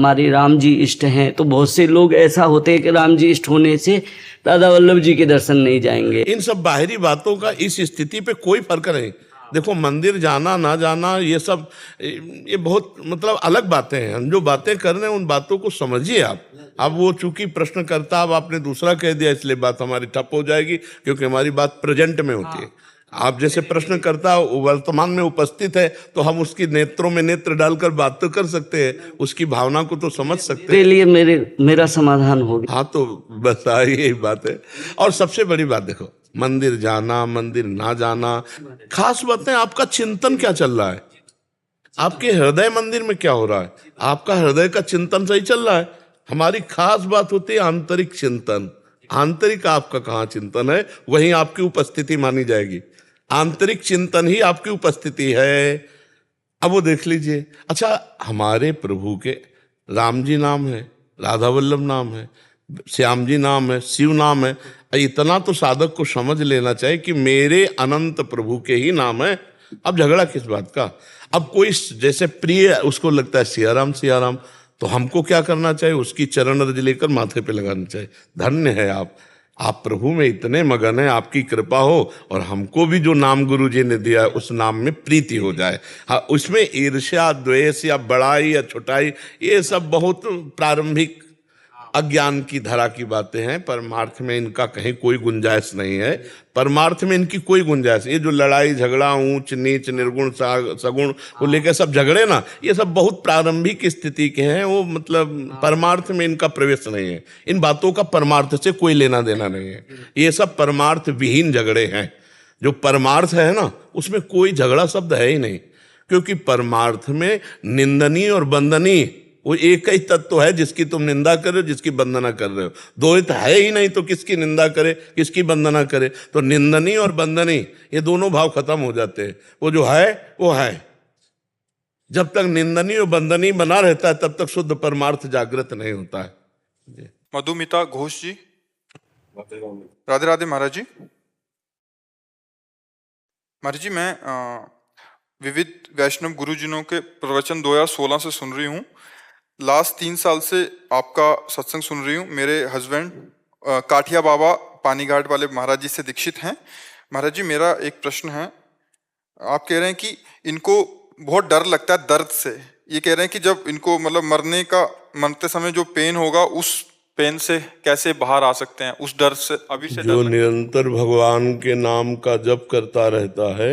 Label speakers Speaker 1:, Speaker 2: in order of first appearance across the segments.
Speaker 1: हमारे राम जी इष्ट हैं, तो बहुत से लोग ऐसा होते हैं कि राम जी इष्ट होने से दादा वल्लभ जी के दर्शन नहीं जाएंगे।
Speaker 2: इन सब बाहरी बातों का इस स्थिति पे कोई फर्क नहीं। देखो, मंदिर जाना ना जाना ये सब ये बहुत मतलब अलग बातें हैं। हम जो बातें कर रहे हैं उन बातों को समझिए आप। अब वो चूंकि प्रश्नकर्ता, अब आपने दूसरा कह दिया इसलिए बात हमारी ठप हो जाएगी, क्योंकि हमारी बात प्रेजेंट में होती है। आप जैसे प्रश्नकर्ता वर्तमान में उपस्थित है तो हम उसकी नेत्रों में नेत्र डालकर बात तो कर सकते हैं, उसकी भावना को तो समझ सकते
Speaker 1: के
Speaker 2: हैं।
Speaker 1: लिए मेरा समाधान हो गया।
Speaker 2: हाँ, तो बस यही बात है। और सबसे बड़ी बात देखो, मंदिर जाना मंदिर ना जाना, खास बातें आपका चिंतन क्या चल रहा है, आपके हृदय मंदिर में क्या हो रहा है, आपका हृदय का चिंतन सही चल रहा है। हमारी खास बात होती है आंतरिक चिंतन। आंतरिक आपका कहाँ चिंतन है, वहीं आपकी उपस्थिति मानी जाएगी। आंतरिक चिंतन ही आपकी उपस्थिति है। अब वो देख लीजिए। अच्छा, हमारे प्रभु के राम जी नाम है, राधा वल्लभ नाम है, श्याम जी नाम है, शिव नाम है। इतना तो साधक को समझ लेना चाहिए कि मेरे अनंत प्रभु के ही नाम है। अब झगड़ा किस बात का। अब कोई जैसे प्रिय उसको लगता है सिया राम, तो हमको क्या करना चाहिए, उसकी चरण रज लेकर माथे पे लगाना चाहिए। धन्य है आप प्रभु में इतने मगन हैं, आपकी कृपा हो और हमको भी जो नाम गुरु जी ने दिया है उस नाम में प्रीति हो जाए। हाँ, उसमें ईर्ष्या द्वेष या बड़ाई या छोटाई ये सब बहुत प्रारंभिक अज्ञान की धरा की बातें हैं। परमार्थ में इनका कहीं कोई गुंजाइश नहीं है। परमार्थ में इनकी कोई गुंजाइश, ये जो लड़ाई झगड़ा ऊंच नीच निर्गुण सगुण को लेकर सब झगड़े ना, ये सब बहुत प्रारंभिक स्थिति के हैं। वो मतलब परमार्थ में इनका प्रवेश नहीं है। इन बातों का परमार्थ से कोई लेना देना नहीं है। ये सब परमार्थ विहीन झगड़े हैं। जो परमार्थ है ना, उसमें कोई झगड़ा शब्द है ही नहीं, क्योंकि परमार्थ में निंदनीय और वंदनीय वो एक ही तत्व है, जिसकी तुम निंदा कर रहे हो, जिसकी वंदना कर रहे हो। द्वैत है ही नहीं, तो किसकी निंदा करे, किसकी वंदना करे। तो निंदनीय और वंदनीय ये दोनों भाव खत्म हो जाते हैं। वो जो है वो है। जब तक निंदनीय और वंदनीय बना रहता है तब तक शुद्ध परमार्थ जागृत नहीं होता है।
Speaker 3: मधुमिता घोष जी। राधे राधे महाराज जी। महाराज जी, मैं विविध वैष्णव गुरुजनों के प्रवचन 2016 से सुन रही हूँ। लास्ट 3 साल से आपका सत्संग सुन रही हूँ। मेरे हस्बैंड काठिया बाबा पानीघाट वाले महाराज जी से दीक्षित हैं। महाराज जी, मेरा एक प्रश्न है। आप कह रहे हैं कि इनको बहुत डर लगता है दर्द से। ये कह रहे हैं कि जब इनको मतलब मरते समय जो पेन होगा, उस पेन से कैसे बाहर आ सकते हैं, उस डर से अभी से
Speaker 2: जो निरंतर भगवान के नाम का जप करता रहता है,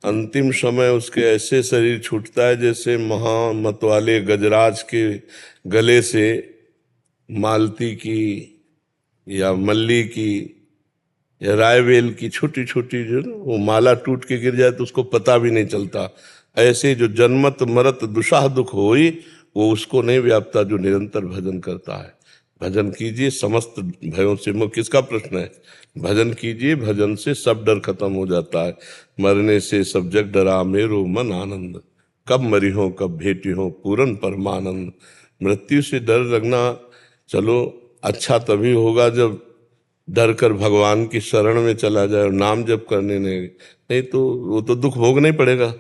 Speaker 2: अंतिम समय उसके ऐसे शरीर छूटता है जैसे महामतवाले गजराज के गले से मालती की या मल्ली की या रायवेल की छोटी छोटी जो वो माला टूट के गिर जाए तो उसको पता भी नहीं चलता। ऐसे जो जन्मत मरत दुशाह दुख होई, वो उसको नहीं व्यापता जो निरंतर भजन करता है। भजन कीजिए समस्त भयों से मुक्त। किसका प्रश्न है? भजन कीजिए, भजन से सब डर खत्म हो जाता है। मरने से सब जग डरा मेरो मन आनंद, कब मरी हो कब भेटी हो पूरन परमानंद। मृत्यु से डर लगना चलो अच्छा तभी होगा जब डर कर भगवान की शरण में चला जाए और नाम जप करने नहीं तो वो तो दुख भोगना ही पड़ेगा।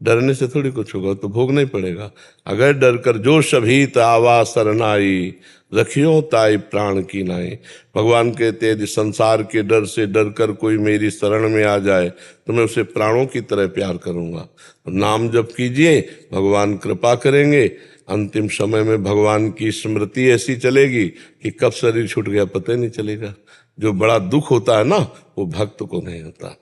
Speaker 2: डरने से थोड़ी कुछ होगा, तो भोगना ही पड़ेगा। अगर डर कर जो सभीत आवा शरणाई, रखियो ताई प्राण की नाई। भगवान कहते हैं संसार के डर से डर कर कोई मेरी शरण में आ जाए तो मैं उसे प्राणों की तरह प्यार करूंगा। नाम जप कीजिए, भगवान कृपा करेंगे। अंतिम समय में भगवान की स्मृति ऐसी चलेगी कि कब शरीर छूट गया पता ही नहीं चलेगा। जो बड़ा दुख होता है ना, वो भक्त को नहीं होता।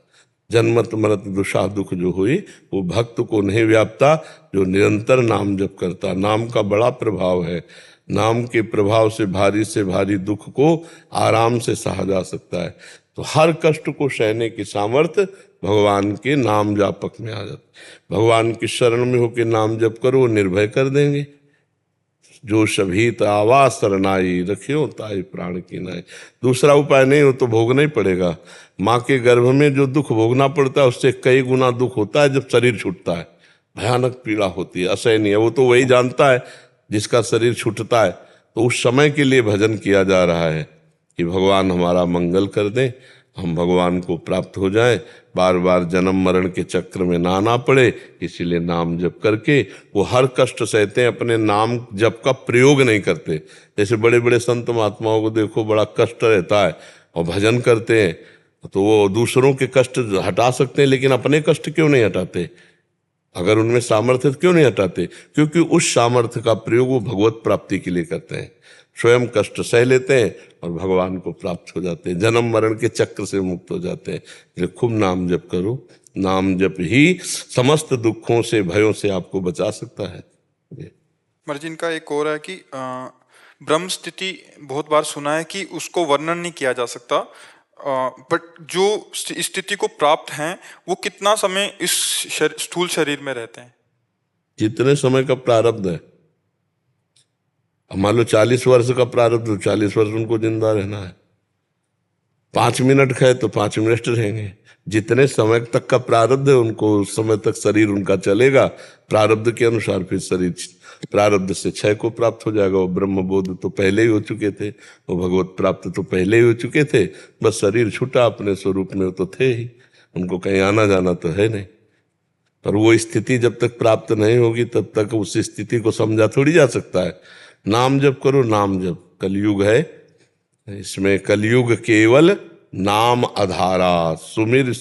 Speaker 2: जन्मत मरत दुषा दुख जो हुई वो भक्त को नहीं व्यापता जो निरंतर नाम जप करता। नाम का बड़ा प्रभाव है। नाम के प्रभाव से भारी दुख को आराम से सहा जा सकता है। तो हर कष्ट को सहने की सामर्थ्य भगवान के नाम जापक में आ जाती। भगवान की शरण में होकर नाम जप करो, वो निर्भय कर देंगे। जो सभीत आवा शरणाई, रखियो ताई प्राण की नाई। दूसरा उपाय नहीं हो तो भोगना ही पड़ेगा। माँ के गर्भ में जो दुख भोगना पड़ता है उससे कई गुना दुख होता है जब शरीर छूटता है। भयानक पीड़ा होती है, असहनीय। वो तो वही जानता है जिसका शरीर छूटता है। तो उस समय के लिए भजन किया जा रहा है कि भगवान हमारा मंगल कर दें, हम भगवान को प्राप्त हो जाएं, बार बार जन्म मरण के चक्र में ना आना पड़े, इसीलिए नाम जप करके वो हर कष्ट सहते हैं, अपने नाम जप का प्रयोग नहीं करते। जैसे बड़े बड़े संत महात्माओं को देखो, बड़ा कष्ट रहता है और भजन करते हैं, तो वो दूसरों के कष्ट हटा सकते हैं, लेकिन अपने कष्ट क्यों नहीं हटाते? अगर उनमें सामर्थ्य है तो क्यों नहीं हटाते? क्योंकि उस सामर्थ्य का प्रयोग वो भगवत प्राप्ति के लिए करते हैं, स्वयं कष्ट सह लेते हैं और भगवान को प्राप्त हो जाते हैं, जन्म मरण के चक्र से मुक्त हो जाते हैं। इसलिए खूब नाम जप करो, नाम जप ही समस्त दुखों से भयों से आपको बचा सकता है।
Speaker 3: महाराज जी, इनका एक और है कि ब्रह्म स्थिति बहुत बार सुना है कि उसको वर्णन नहीं किया जा सकता, बट जो स्थिति को प्राप्त हैं वो कितना समय इस स्थूल शरीर में रहते हैं?
Speaker 2: जितने समय का प्रारब्ध है, अब मान लो 40 वर्ष का प्रारब्ध, 40 वर्ष उनको जिंदा रहना है। 5 मिनट खाए तो 5 मिनट रहेंगे। जितने समय तक का प्रारब्ध है उनको उस समय तक शरीर उनका चलेगा, प्रारब्ध के अनुसार फिर शरीर प्रारब्ध से क्षय को प्राप्त हो जाएगा। वो ब्रह्म बोध तो पहले ही हो चुके थे, वो भगवत प्राप्त तो पहले ही हो चुके थे, बस शरीर छूटा, अपने स्वरूप में तो थे ही, उनको कहीं आना जाना तो है नहीं। पर वो स्थिति जब तक प्राप्त नहीं होगी तब तक उस स्थिति को समझा थोड़ी जा सकता है। नाम जप करो, नाम जप। कलयुग है, इसमें कलयुग केवल नाम आधारा, सुमिर